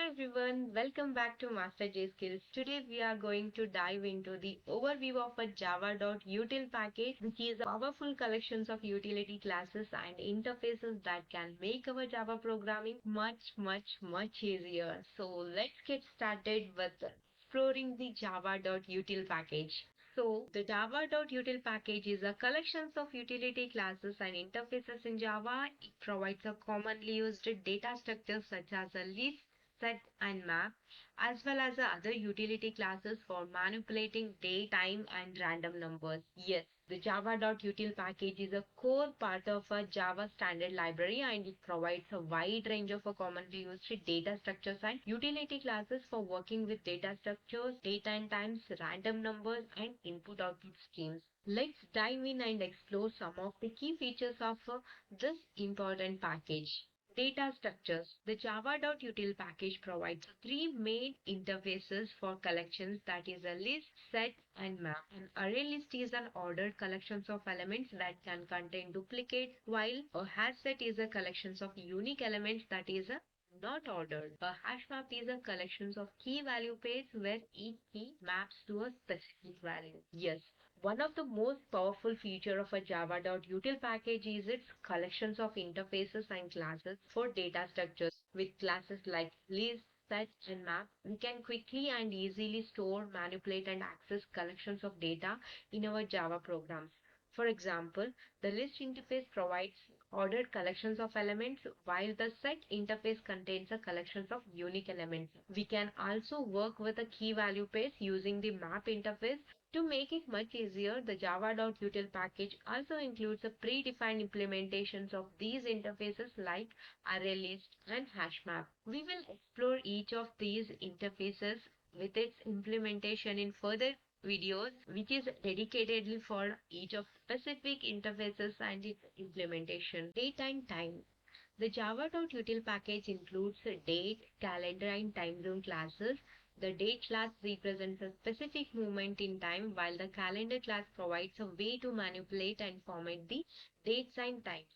everyone, welcome back to Master J Skills. Today we are going to dive into the overview of a java.util package, which is a powerful collections of utility classes and interfaces that can make our Java programming much easier. So let's get started with exploring the java.util package. So the java.util package is a collection of utility classes and interfaces in Java. It provides a commonly used data structure such as a list, set, and map, as well as the other utility classes for manipulating date, time, and random numbers. Yes, the java.util package is a core part of a Java standard library, and it provides a wide range of commonly used data structures and utility classes for working with data structures, date and times, random numbers, and input-output streams. Let's dive in and explore some of the key features of this important package. Data structures. The java.util package provides three main interfaces for collections, that is a list, set, and map. An array list is an ordered collection of elements that can contain duplicates, while a hash set is a collection of unique elements that is not ordered. A hash map is a collection of key value pairs where each key maps to a specific value. Yes, one of the most powerful features of a java.util package is its collections of interfaces and classes for data structures. With classes like list, set, and map, we can quickly and easily store, manipulate, and access collections of data in our Java programs. For example, the list interface provides ordered collections of elements, while the set interface contains a collection of unique elements. We can also work with a key value pairs using the map interface. To make it much easier, the java.util package also includes a predefined implementations of these interfaces like ArrayList and HashMap. We will explore each of these interfaces with its implementation in further videos, which is dedicated for each of specific interfaces and its implementation. Date and time. The java.util package includes a date, calendar, and time zone classes. The date class represents a specific moment in time, while the calendar class provides a way to manipulate and format the dates and times.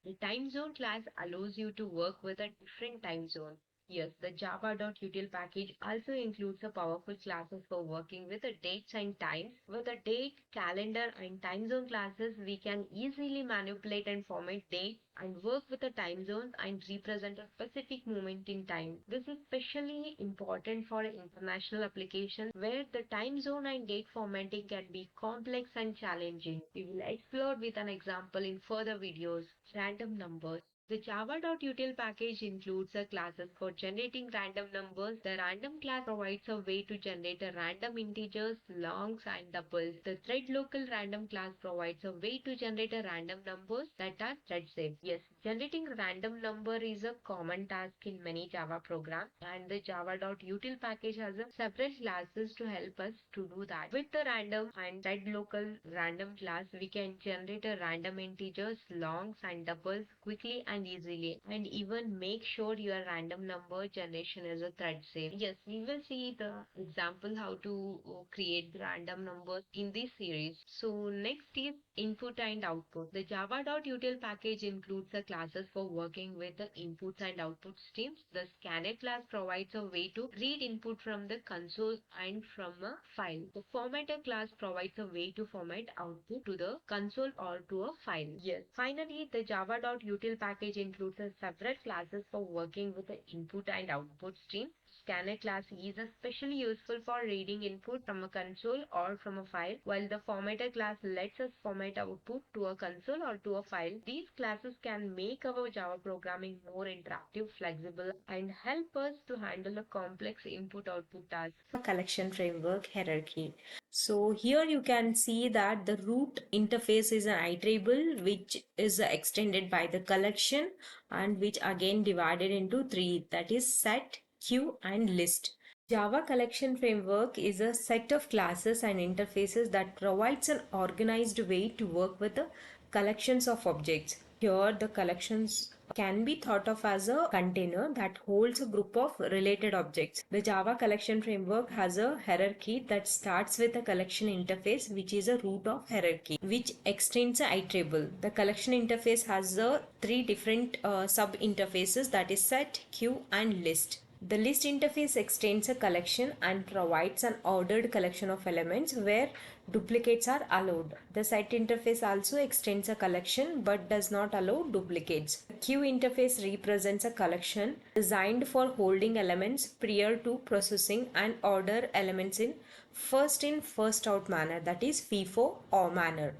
The time zone class allows you to work with a different time zone. Yes, the java.util package also includes a powerful classes for working with the dates and times. With the date, calendar, and time zone classes, we can easily manipulate and format dates and work with the time zones and represent a specific moment in time. This is especially important for international applications where the time zone and date formatting can be complex and challenging. We will explore with an example in further videos. Random numbers. The java.util package includes a classes for generating random numbers. The random class provides a way to generate a random integers, longs, and doubles. The thread local random class provides a way to generate a random numbers that are thread safe. Yes, generating random number is a common task in many Java programs, and the java.util package has several classes to help us to do that. With the random and thread local random class, we can generate a random integers, longs, and doubles quickly and easily, and even make sure your random number generation is a thread safe. Yes, we will see the example how to create random numbers in this series. So next is input and output. The java.util package includes the classes for working with the inputs and output streams. The scanner class provides a way to read input from the console and from a file. The formatter class provides a way to format output to the console or to a file. Yes. Finally, the java.util package includes several classes for working with the input and output streams. Scanner class is especially useful for reading input from a console or from a file, while the formatter class lets us format output to a console or to a file. These classes can make our Java programming more interactive, flexible, and help us to handle a complex input-output task. Collection framework hierarchy. So here you can see that the root interface is an iterable which is extended by the collection and which again divided into three, that is set, queue, and list. Java collection framework is a set of classes and interfaces that provides an organized way to work with the collections of objects. Here the collections can be thought of as a container that holds a group of related objects. The Java collection framework has a hierarchy that starts with a collection interface, which is a root of hierarchy, which extends a iterable. The collection interface has three different sub interfaces, that is set, queue, and list. The list interface extends a collection and provides an ordered collection of elements where duplicates are allowed. The set interface also extends a collection but does not allow duplicates. The queue interface represents a collection designed for holding elements prior to processing and order elements in first out manner, that is FIFO or manner.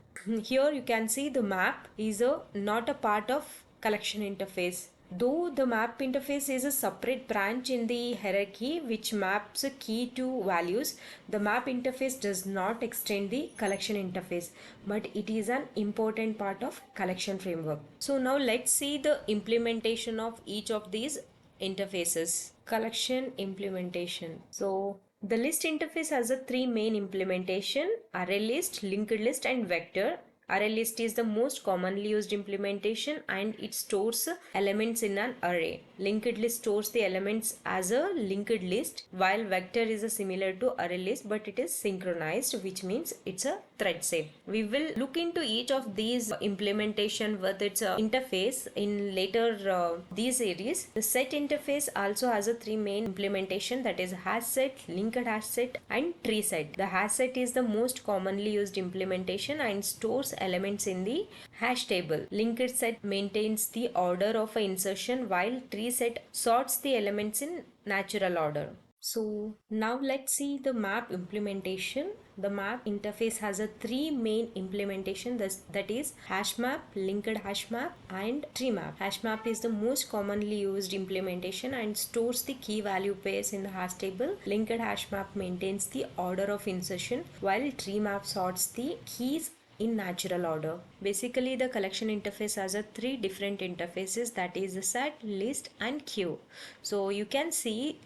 Here you can see the map is not a part of collection interface. Though the map interface is a separate branch in the hierarchy which maps a key to values, the map interface does not extend the collection interface, but it is an important part of collection framework. So now let's see the implementation of each of these interfaces. Collection implementation. So the list interface has a three main implementation: ArrayList, LinkedList and vector. ArrayList is the most commonly used implementation and it stores elements in an array. LinkedList stores the elements as a linked list, while vector is a similar to ArrayList but it is synchronized, which means it's a thread safe. We will look into each of these implementation with its interface in later these series. The set interface also has a three main implementation, that is HashSet, LinkedHashSet and TreeSet. The HashSet is the most commonly used implementation and stores elements in the hash table. LinkedSet maintains the order of insertion while TreeSet sorts the elements in natural order. So now let's see the map implementation. The map interface has a three main implementation, that is HashMap, LinkedHashMap and TreeMap. HashMap is the most commonly used implementation and stores the key value pairs in the hash table. LinkedHashMap maintains the order of insertion while TreeMap sorts the keys in natural order. Basically, the collection interface has a three different interfaces, that is the set, list and queue. So you can see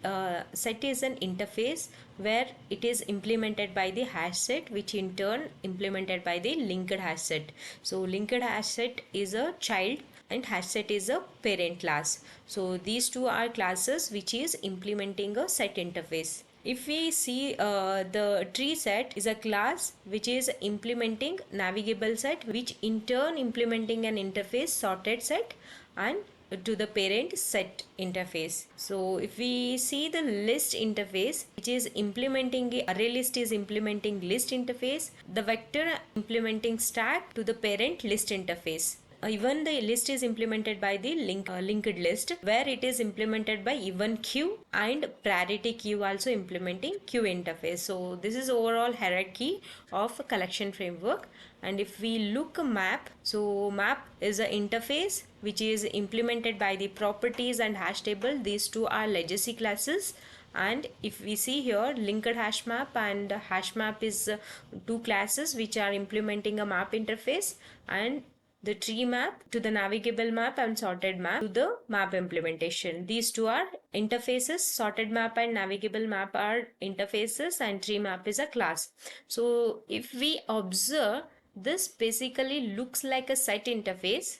set is an interface where it is implemented by the hash set, which in turn implemented by the linked hash set. So linked hash set is a child and HashSet is a parent class. So these two are classes which is implementing a set interface. If we see the tree set is a class which is implementing navigable set, which in turn implementing an interface sorted set and to the parent set interface. So if we see the list interface, which is implementing ArrayList is implementing list interface, the vector implementing stack to the parent list interface. Even the list is implemented by the linked list, where it is implemented by even queue and PriorityQueue also implementing queue interface. So this is overall hierarchy of a collection framework. And if we look map, so map is an interface which is implemented by the properties and hash table. These two are legacy classes. And if we see here, linked HashMap and HashMap is two classes which are implementing a map interface, and the tree map to the navigable map and sorted map to the map implementation. These two are interfaces. Sorted map and navigable map are interfaces and tree map is a class. So if we observe, this basically looks like a set interface.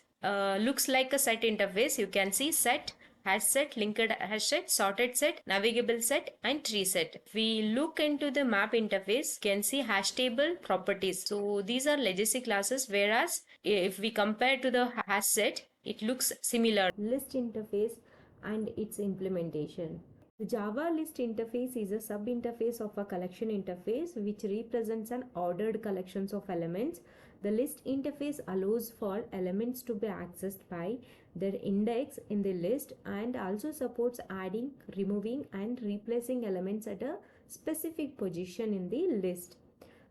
You can see set, hash set, linked hash set, sorted set, navigable set and tree set. If we look into the map interface, you can see hash table properties. So these are legacy classes, whereas if we compare to the hash set, it looks similar. List interface and its implementation. The Java list interface is a sub-interface of a collection interface which represents an ordered collections of elements. The list interface allows for elements to be accessed by their index in the list and also supports adding, removing and replacing elements at a specific position in the list.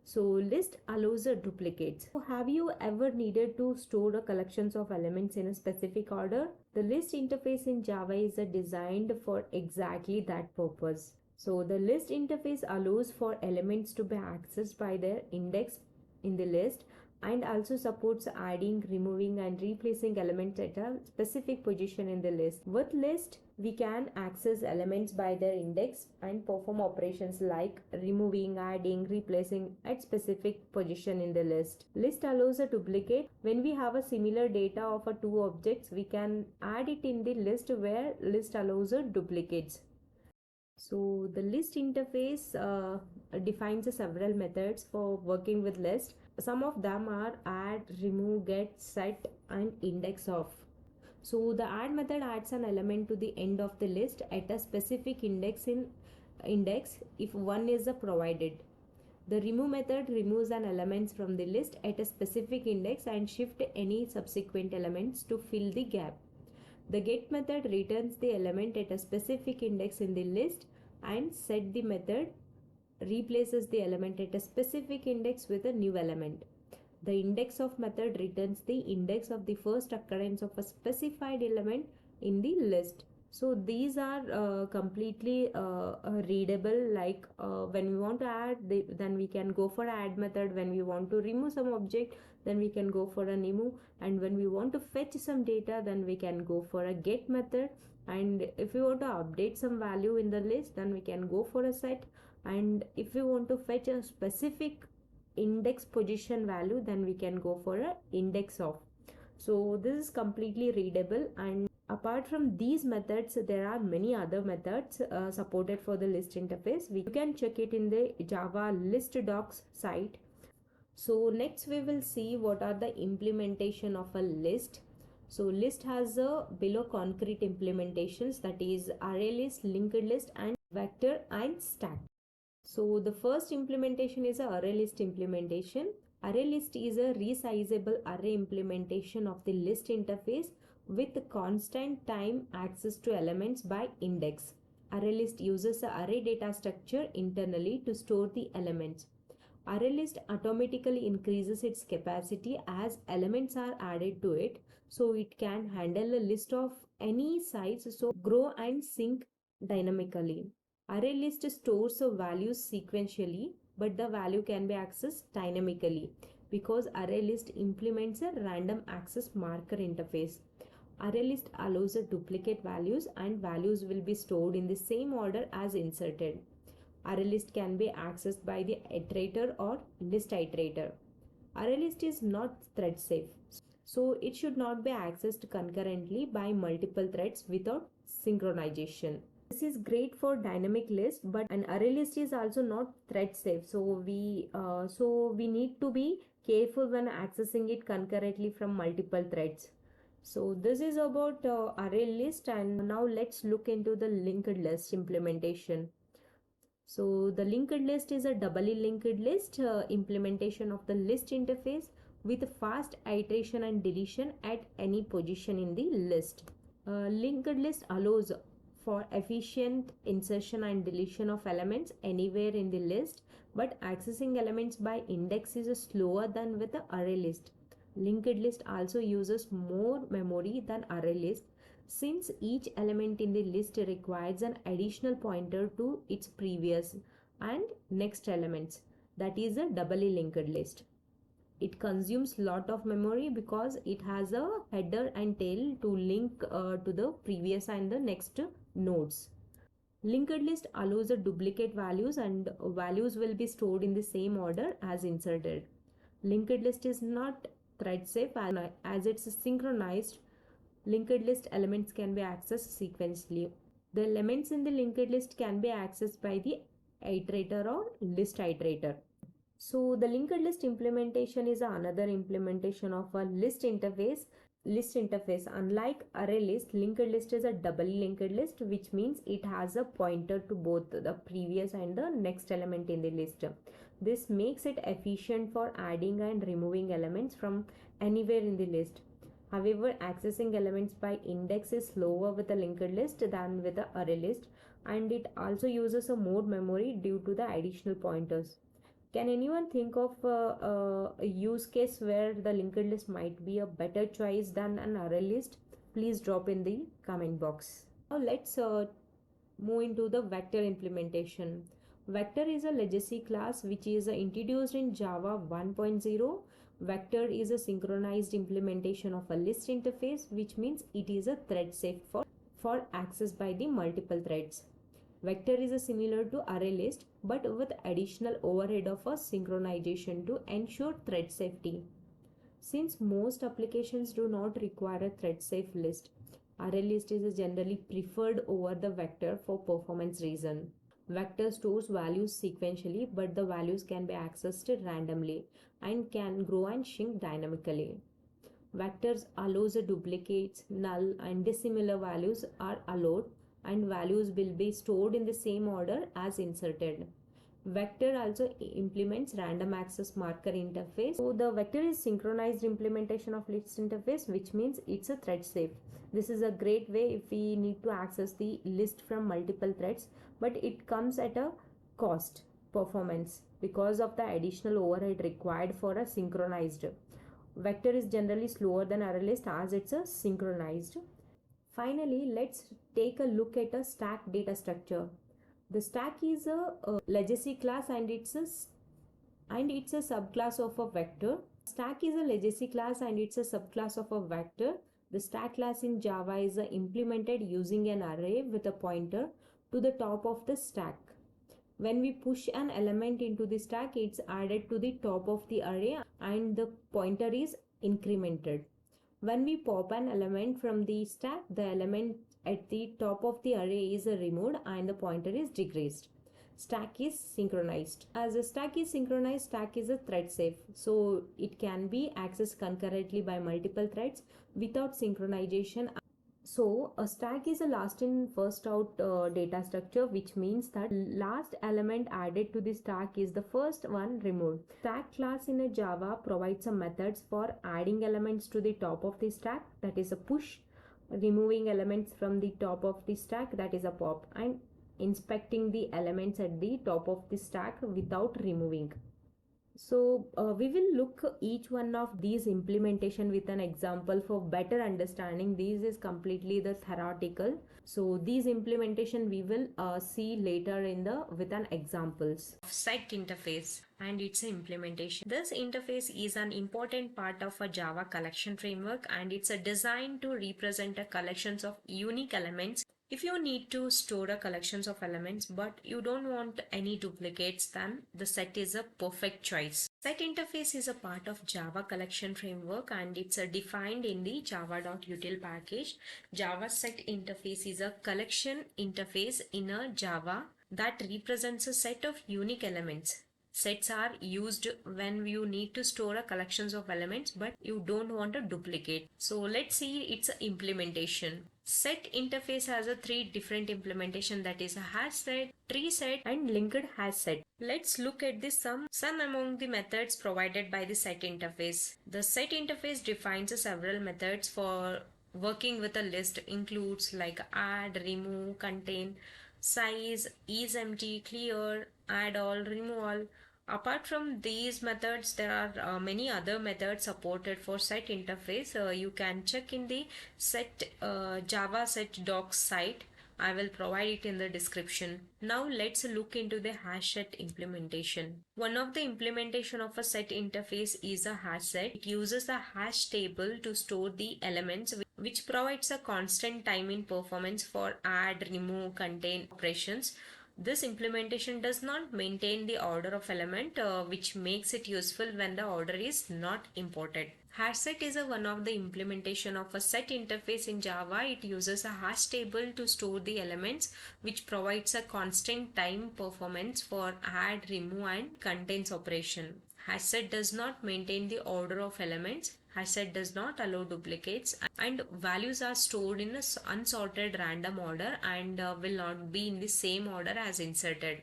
So list allows a duplicates. So have you ever needed to store a collections of elements in a specific order? The list interface in Java is designed for exactly that purpose. So the list interface allows for elements to be accessed by their index in the list and also supports adding, removing and replacing elements at a specific position in the list. With list, we can access elements by their index and perform operations like removing, adding, replacing at specific position in the list. List allows a duplicate. When we have a similar data of two objects, we can add it in the list where list allows a duplicates. So the list interface defines several methods for working with list. Some of them are add, remove, get, set and index of. So the add method adds an element to the end of the list at a specific index if one is provided. The remove method removes an element from the list at a specific index and shift any subsequent elements to fill the gap. The get method returns the element at a specific index in the list, and set the method replaces the element at a specific index with a new element. The index of method returns the index of the first occurrence of a specified element in the list. So these are completely readable. Like when we want to add, then we can go for add method. When we want to remove some object, then we can go for a remove. And when we want to fetch some data, then we can go for a get method. And if we want to update some value in the list, then we can go for a set. And if we want to fetch a specific index position value, then we can go for a index of. So this is completely readable. And apart from these methods, there are many other methods supported for the list interface. You can check it in the Java list docs site. So next we will see what are the implementation of a list. So list has a below concrete implementations, that is ArrayList, LinkedList, and vector and stack. So the first implementation is a ArrayList implementation. ArrayList is a resizable array implementation of the list interface with constant time access to elements by index. ArrayList uses a array data structure internally to store the elements. ArrayList automatically increases its capacity as elements are added to it, so it can handle a list of any size, so grow and sync dynamically. ArrayList stores the values sequentially, but the value can be accessed dynamically because ArrayList implements a random access marker interface. ArrayList allows a duplicate values, and values will be stored in the same order as inserted. ArrayList can be accessed by the iterator or list iterator. ArrayList is not thread safe, so it should not be accessed concurrently by multiple threads without synchronization. This is great for dynamic list, but an ArrayList is also not thread safe. So we need to be careful when accessing it concurrently from multiple threads. So this is about ArrayList, and now let's look into the linked list implementation. So the linked list is a doubly linked list implementation of the list interface with fast iteration and deletion at any position in the list. Linked list allows for efficient insertion and deletion of elements anywhere in the list, but accessing elements by index is slower than with the array list. Linked list also uses more memory than array list, since each element in the list requires an additional pointer to its previous and next elements. That is a doubly linked list. It consumes lot of memory because it has a header and tail to link to the previous and the next nodes. Linked list allows the duplicate values, and values will be stored in the same order as inserted. Linked list is not thread safe as it's synchronized. Linked list elements can be accessed sequentially. The elements in the linked list can be accessed by the iterator or list iterator. So the linked list implementation is another implementation of a list interface. Unlike array list, linked list is a double linked list, which means it has a pointer to both the previous and the next element in the list. This makes it efficient for adding and removing elements from anywhere in the list. However, accessing elements by index is slower with a linked list than with the array list, and it also uses a more memory due to the additional pointers. Can anyone think of a use case where the linked list might be a better choice than an array list? Please drop in the comment box. Now let's move into the vector implementation. Vector is a legacy class which is introduced in Java 1.0. Vector is a synchronized implementation of a list interface, which means it is a thread safe for access by the multiple threads. Vector is similar to array list but with additional overhead of a synchronization to ensure thread safety. Since most applications do not require a thread safe list, array list is generally preferred over the vector for performance reason. Vector stores values sequentially, but the values can be accessed randomly and can grow and shrink dynamically. Vectors allows the duplicates, null and dissimilar values are allowed, and values will be stored in the same order as inserted. Vector also implements random access marker interface. So the vector is synchronized implementation of list interface, which means it's a thread safe. This is a great way if we need to access the list from multiple threads, but it comes at a cost performance because of the additional overhead required for a synchronized. Vector is generally slower than ArrayList as it's a synchronized. Finally, let's take a look at a stack data structure. The stack is a legacy class and it's a subclass of a vector. Stack is a legacy class and it's a subclass of a vector. The stack class in Java is implemented using an array with a pointer to the top of the stack. When we push an element into the stack, it's added to the top of the array and the pointer is incremented. When we pop an element from the stack, the element at the top of the array is removed and the pointer is decreased. Stack is synchronized. As a stack is synchronized, stack is a thread safe. So it can be accessed concurrently by multiple threads without synchronization. So a stack is a last in first out data structure, which means that last element added to the stack is the first one removed. Stack class in a Java provides some methods for adding elements to the top of the stack, that is a push, removing elements from the top of the stack, that is a pop, and inspecting the elements at the top of the stack without removing. So we will look each one of these implementation with an example for better understanding. This is completely the theoretical. So these implementation we will see later in the with an examples. Set interface and its implementation. This interface is an important part of a Java collection framework, and it's a design to represent a collections of unique elements. If you need to store a collections of elements but you don't want any duplicates, then the set is a perfect choice. Set interface is a part of Java collection framework and it's defined in the java.util package. Java set interface is a collection interface in a Java that represents a set of unique elements. Sets are used when you need to store a collections of elements but you don't want a duplicate. So let's see its implementation. Set interface has a three different implementation, that is a HashSet, TreeSet and LinkedHashSet. Let's look at this some among the methods provided by the set interface. The set interface defines several methods for working with a list, includes like add, remove, contain, size, isEmpty, clear, add all, remove all. Apart from these methods, there are many other methods supported for set interface. You can check in the set Java set docs site. I will provide it in the description. Now let's look into the HashSet implementation. One of the implementation of a set interface is a HashSet. It uses a hash table to store the elements, which provides a constant time in performance for add, remove, contain operations. This implementation does not maintain the order of element, which makes it useful when the order is not imported. HashSet is one of the implementation of a set interface in Java. It uses a hash table to store the elements, which provides a constant time performance for add, remove and contains operation. HashSet does not maintain the order of elements. HashSet does not allow duplicates, and values are stored in an unsorted random order and will not be in the same order as inserted.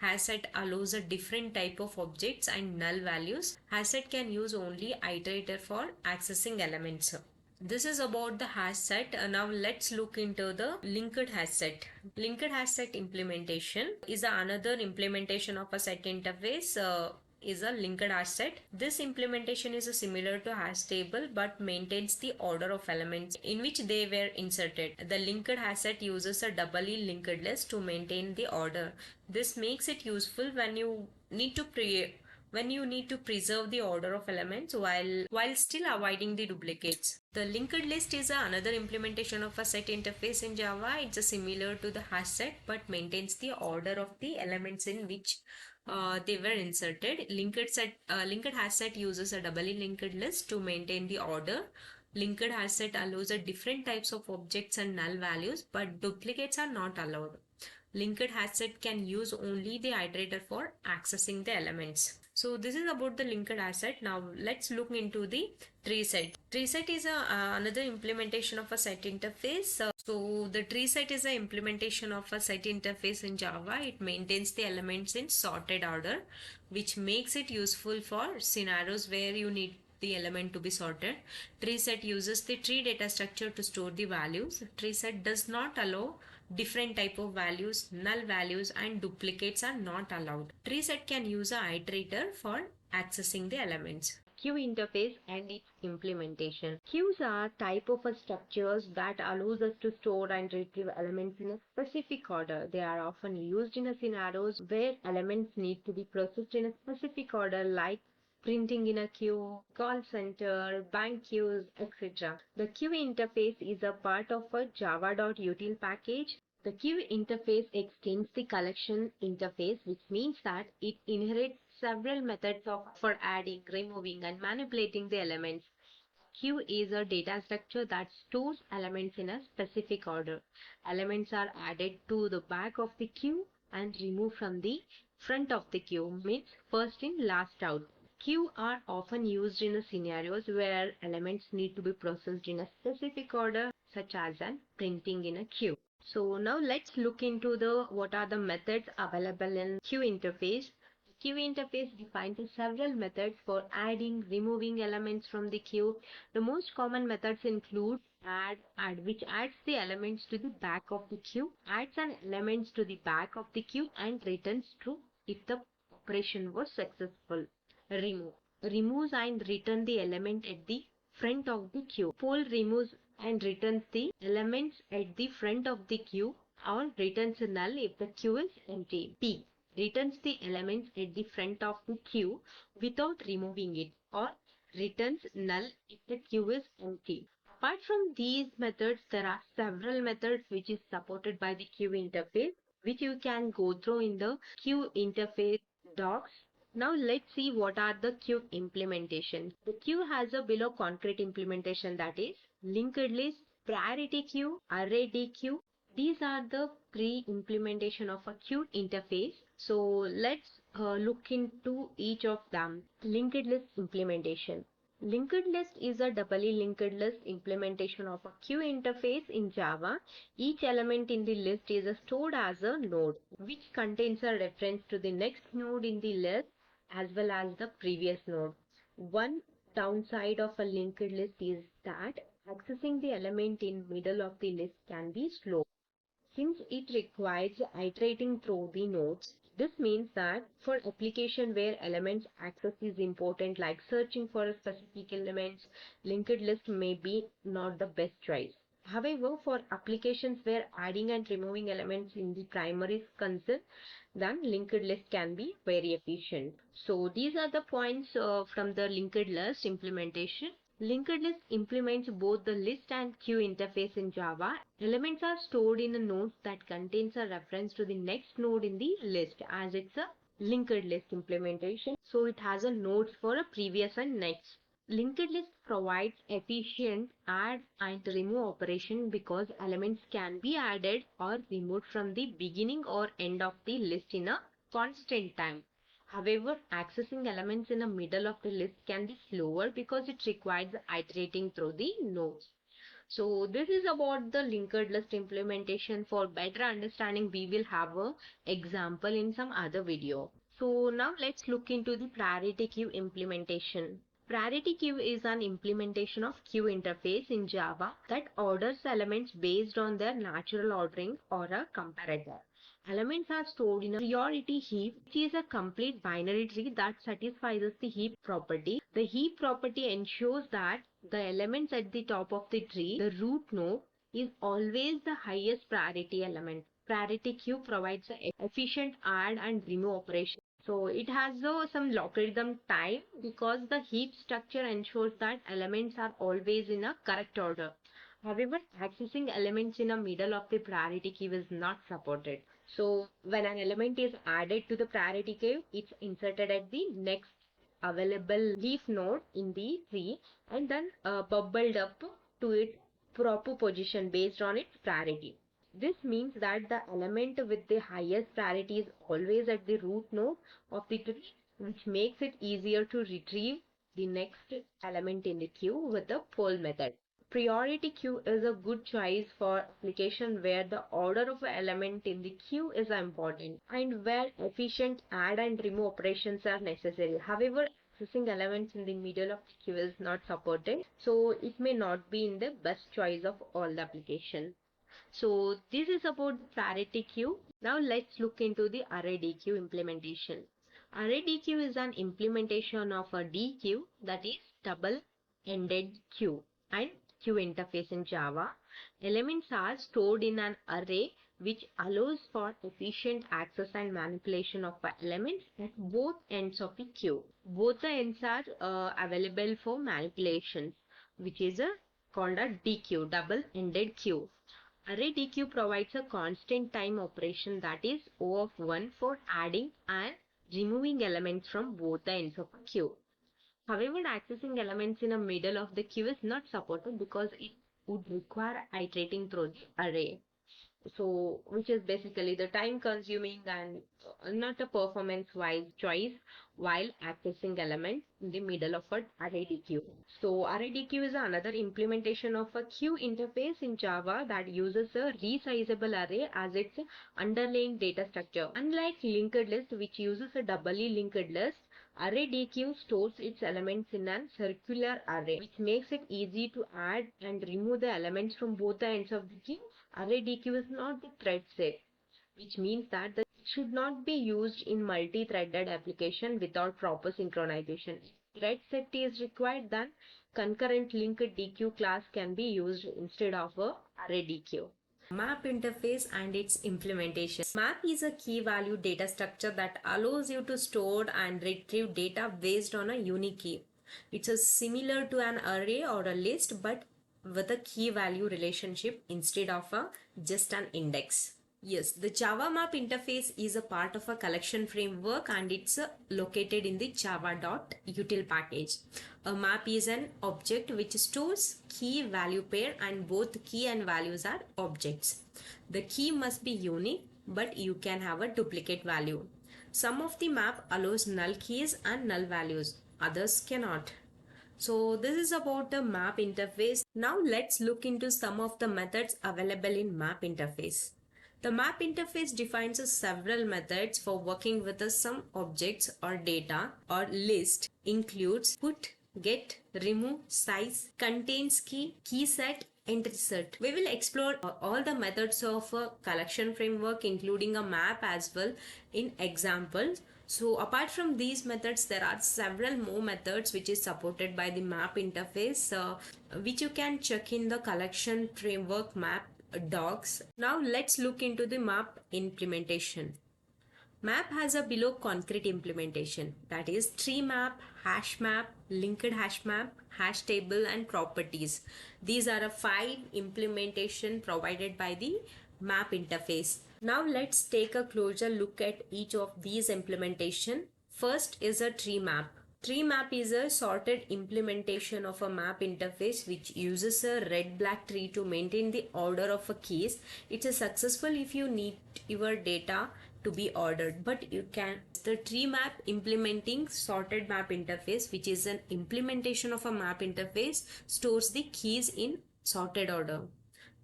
HashSet allows a different type of objects and null values. HashSet can use only iterator for accessing elements. This is about the hash set. Now let's look into the LinkedHashSet. LinkedHashSet implementation is another implementation of a set interface. Is a LinkedHashSet. This implementation is similar to hash table but maintains the order of elements in which they were inserted. The LinkedHashSet uses a doubly linked list to maintain the order. This makes it useful when you need to preserve the order of elements while still avoiding the duplicates. The linked list is another implementation of a set interface in Java. It's similar to the hash set but maintains the order of the elements in which they were inserted. LinkedHashSet uses a doubly linked list to maintain the order. LinkedHashSet allows different types of objects and null values, but duplicates are not allowed. linked hash set can use only the iterator for accessing the elements. So this is about the linked hash set. Now let's look into the tree set. Tree set is another implementation of a set interface. So the tree set is an implementation of a set interface in Java. It maintains the elements in sorted order, which makes it useful for scenarios where you need the element to be sorted. TreeSet uses the tree data structure to store the values. TreeSet does not allow different type of values, null values and duplicates are not allowed. TreeSet can use an iterator for accessing the elements. Queue interface and its implementation. Queues are type of structures that allows us to store and retrieve elements in a specific order. They are often used in scenarios where elements need to be processed in a specific order, like printing in a queue, call center, bank queues, etc. The queue interface is a part of a java.util package. The queue interface extends the collection interface, which means that it inherits several methods for adding, removing, and manipulating the elements. Queue is a data structure that stores elements in a specific order. Elements are added to the back of the queue and removed from the front of the queue, means first in, last out. Queue are often used in scenarios where elements need to be processed in a specific order, such as printing in a queue. So now let's look into the what are the methods available in queue interface. Queue interface defines several methods for adding, removing elements from the queue. The most common methods include add, which adds the elements to the back of the queue, adds an elements to the back of the queue and returns true if the operation was successful. Remove, removes and return the element at the front of the queue. Pull, removes and returns the elements at the front of the queue or returns null if the queue is empty. P, returns the elements at the front of the queue without removing it, or returns null if the queue is empty. Apart from these methods, there are several methods which is supported by the queue interface, which you can go through in the queue interface docs. Now let's see what are the queue implementation. The queue has a below concrete implementation, that is linked list, PriorityQueue, ArrayDeque. These are the pre-implementation of a queue interface. So let's look into each of them. Linked list implementation. Linked list is a doubly linked list implementation of a queue interface in Java. Each element in the list is stored as a node, which contains a reference to the next node in the list as well as the previous node. One downside of a linked list is that accessing the element in middle of the list can be slow, since it requires iterating through the nodes. This means that for application where elements access is important, like searching for specific elements, linked list may be not the best choice. However, for applications where adding and removing elements in the primary is concerned, then linked list can be very efficient. So these are the points from the linked list implementation. Linked list implements both the list and queue interface in Java. Elements are stored in a node that contains a reference to the next node in the list, as it's a linked list implementation. So it has a nodes for a previous and next. Linked list provides efficient add and remove operation because elements can be added or removed from the beginning or end of the list in a constant time. However, accessing elements in the middle of the list can be slower because it requires iterating through the nodes. So this is about the linked list implementation. For better understanding, we will have a example in some other video. So now let's look into the PriorityQueue implementation. PriorityQueue is an implementation of queue interface in Java that orders elements based on their natural ordering or a comparator. Elements are stored in a priority heap, which is a complete binary tree that satisfies the heap property. The heap property ensures that the elements at the top of the tree, the root node, is always the highest priority element. PriorityQueue provides an efficient add and remove operation. So it has some logarithm time because the heap structure ensures that elements are always in a correct order. However, accessing elements in the middle of the priority queue is not supported. So when an element is added to the priority queue, it's inserted at the next available leaf node in the tree and then bubbled up to its proper position based on its priority. This means that the element with the highest priority is always at the root node of the tree, which makes it easier to retrieve the next element in the queue with the poll method. Priority queue is a good choice for application where the order of an element in the queue is important and where efficient add and remove operations are necessary. However, accessing elements in the middle of the queue is not supported, so it may not be in the best choice of all the applications. So this is about the priority queue. Now let's look into the ArrayDeque implementation. ArrayDeque is an implementation of a deque, that is double-ended queue, and queue interface in Java. Elements are stored in an array which allows for efficient access and manipulation of elements at both ends of the queue. Both the ends are available for manipulations, which is called a deque, double-ended queue. ArrayDeque provides a constant time operation, that is O of 1, for adding and removing elements from both the ends of a queue. However, accessing elements in the middle of the queue is not supported because it would require iterating through the array. So, which is basically the time consuming and not a performance wise choice while accessing elements in the middle of an ArrayDeque. So, ArrayDeque is another implementation of a queue interface in Java that uses a resizable array as its underlying data structure. Unlike LinkedList, which uses a doubly linked list, ArrayDeque stores its elements in a circular array, which makes it easy to add and remove the elements from both the ends of the queue. ArrayDeque is not the thread safe, which means that it should not be used in multi-threaded application without proper synchronization. If thread safety is required, then concurrent linked deque class can be used instead of a ArrayDeque. Map interface and its implementation. Map is a key value data structure that allows you to store and retrieve data based on a unique key. It's similar to an array or a list, but with a key value relationship instead of just an index. Yes, the Java map interface is a part of a collection framework and it's located in the java.util package. A map is an object which stores key value pair and both key and values are objects. The key must be unique, but you can have a duplicate value. Some of the map allows null keys and null values, others cannot. So this is about the map interface. Now let's look into some of the methods available in map interface. The map interface defines several methods for working with some objects or data or list, includes put, get, remove, size, contains key, key set, entry set. We will explore all the methods of a collection framework including a map as well in examples. So apart from these methods, there are several more methods which is supported by the map interface, which you can check in the collection framework map docs. Now let's look into the map implementation. Map has a below concrete implementation, that is TreeMap, HashMap, LinkedHashMap, Hashtable and properties. These are 5 implementation provided by the map interface. Now let's take a closer look at each of these implementation. First is a TreeMap. TreeMap is a sorted implementation of a map interface which uses a red-black tree to maintain the order of a keys. It's successful if you need your data to be ordered, but you can. The TreeMap implementing sorted map interface, which is an implementation of a map interface, stores the keys in sorted order.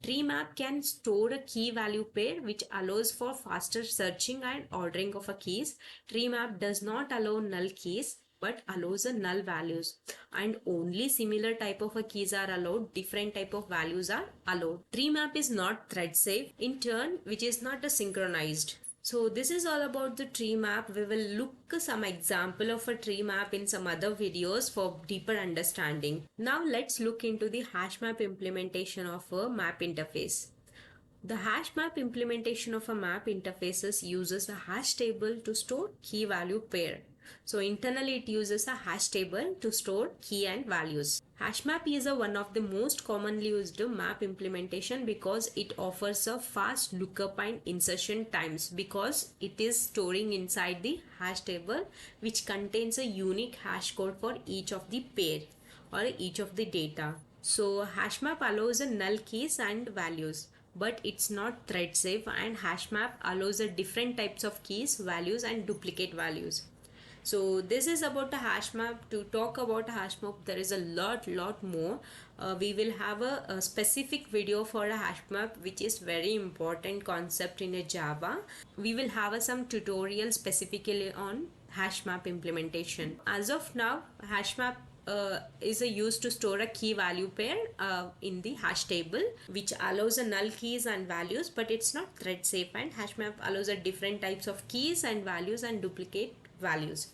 TreeMap can store a key value pair which allows for faster searching and ordering of a keys. TreeMap does not allow null keys but allows a null values, and only similar type of a keys are allowed, different type of values are allowed. TreeMap is not thread safe in turn, which is not a synchronized. So this is all about the tree map. We will look some example of a tree map in some other videos for deeper understanding. Now let's look into the HashMap implementation of a map interface. The HashMap implementation of a map interfaces uses a hash table to store key value pair. So internally it uses a hash table to store key and values. HashMap is one of the most commonly used map implementation because it offers a fast lookup and insertion times because it is storing inside the hash table which contains a unique hash code for each of the pair or each of the data. So HashMap allows null keys and values. but it's not thread safe, and HashMap allows a different types of keys, values and duplicate values. So this is about the hash map. To talk about hash map, there is a lot more. We will have a specific video for a hash map, which is very important concept in a Java. We will have some tutorial specifically on hash map implementation. As of now, hash map is a used to store a key value pair in the hash table, which allows a null keys and values, but it's not thread safe, and HashMap allows a different types of keys and values and duplicate values.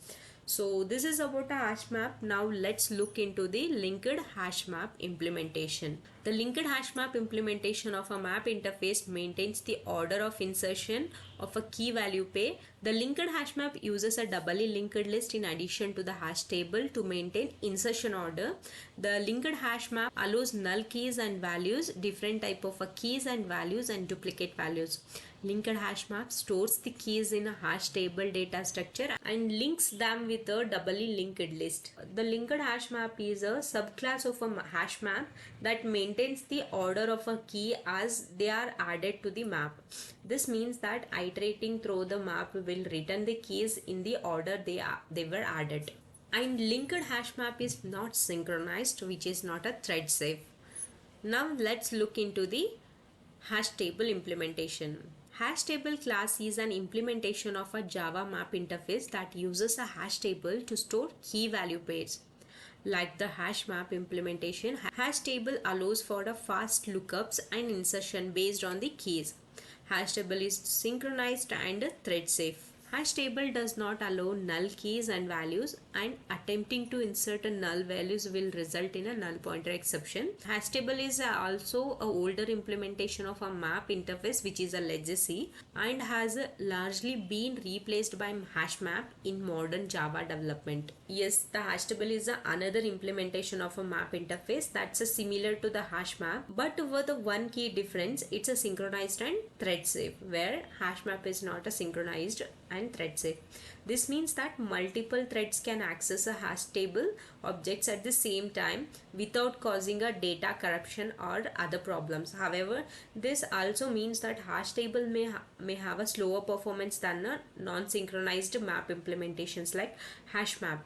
So this is about a hash map. Now let's look into the linked hash map implementation. The linked hash map implementation of a map interface maintains the order of insertion of a key value pair. The linked hash map uses a doubly linked list in addition to the hash table to maintain insertion order. The linked hash map allows null keys and values, different type of keys and values and duplicate values. Linked hash map stores the keys in a hash table data structure and links them with a doubly linked list. The linked hash map is a subclass of a hash map that maintains the order of a key as they are added to the map. This means that iterating through the map will return the keys in the order they were added. And linked hash map is not synchronized, which is not a thread safe. Now let's look into the hash table implementation. Hashtable class is an implementation of a Java map interface that uses a hash table to store key value pairs. Like the HashMap implementation, Hashtable allows for a fast lookups and insertion based on the keys. Hashtable is synchronized and thread safe. Hashtable does not allow null keys and values, and attempting to insert a null values will result in a null pointer exception. Hashtable is also a older implementation of a map interface, which is a legacy and has largely been replaced by HashMap in modern Java development. Yes, the Hashtable is another implementation of a map interface that's similar to the HashMap, but with the one key difference, it's a synchronized and thread safe, where HashMap is not a synchronized and thread safe. This means that multiple threads can access a hash table objects at the same time without causing a data corruption or other problems. However, this also means that hash table may have a slower performance than a non-synchronized map implementations like HashMap.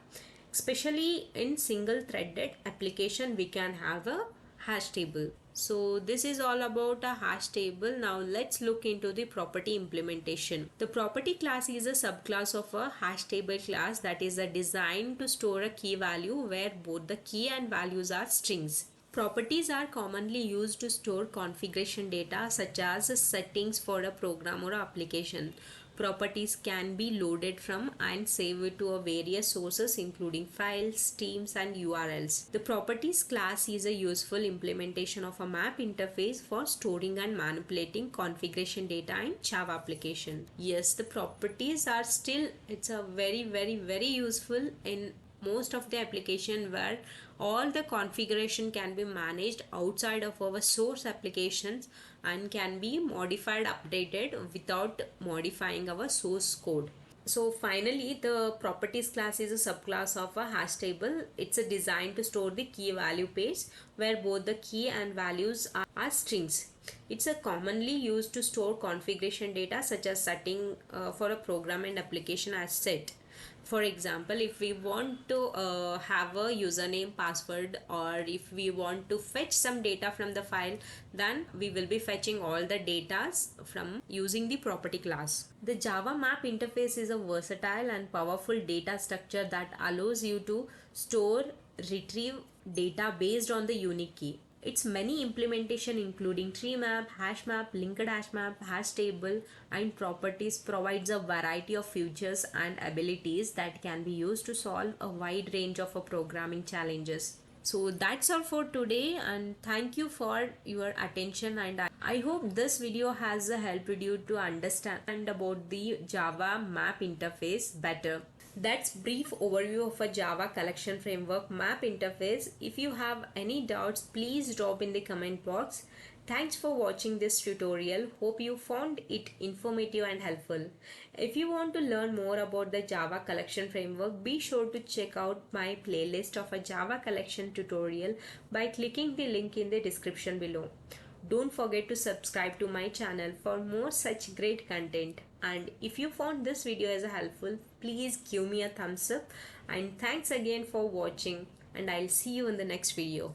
Especially in single threaded application, we can have a hash table. So this is all about a hash table. Now let's look into the property implementation. The property class is a subclass of a hash table class that is designed to store a key value where both the key and values are strings. Properties are commonly used to store configuration data such as settings for a program or application. Properties can be loaded from and saved to various sources including files, teams and URLs. The properties class is a useful implementation of a map interface for storing and manipulating configuration data in Java application. Yes, the properties are still, it's a very useful in most of the application where all the configuration can be managed outside of our source applications and can be modified, updated without modifying our source code. So finally, the properties class is a subclass of a hash table. It's a design to store the key value pairs where both the key and values are strings. It's a commonly used to store configuration data such as setting for a program and application as set. For example, if we want to have a username, password, or if we want to fetch some data from the file, then we will be fetching all the data from using the property class. The Java map interface is a versatile and powerful data structure that allows you to store, retrieve data based on the unique key. Its many implementation including TreeMap, HashMap, LinkedHashMap, Hashtable and properties provides a variety of features and abilities that can be used to solve a wide range of programming challenges. So that's all for today, and thank you for your attention, and I hope this video has helped you to understand about the Java map interface better. That's brief overview of a Java collection framework map interface. If you have any doubts, please drop in the comment box. Thanks for watching this tutorial. Hope you found it informative and helpful. If you want to learn more about the Java collection framework, be sure to check out my playlist of a Java collection tutorial by clicking the link in the description below. Don't forget to subscribe to my channel for more such great content. And if you found this video as helpful, please give me a thumbs up. And thanks again for watching. And I'll see you in the next video.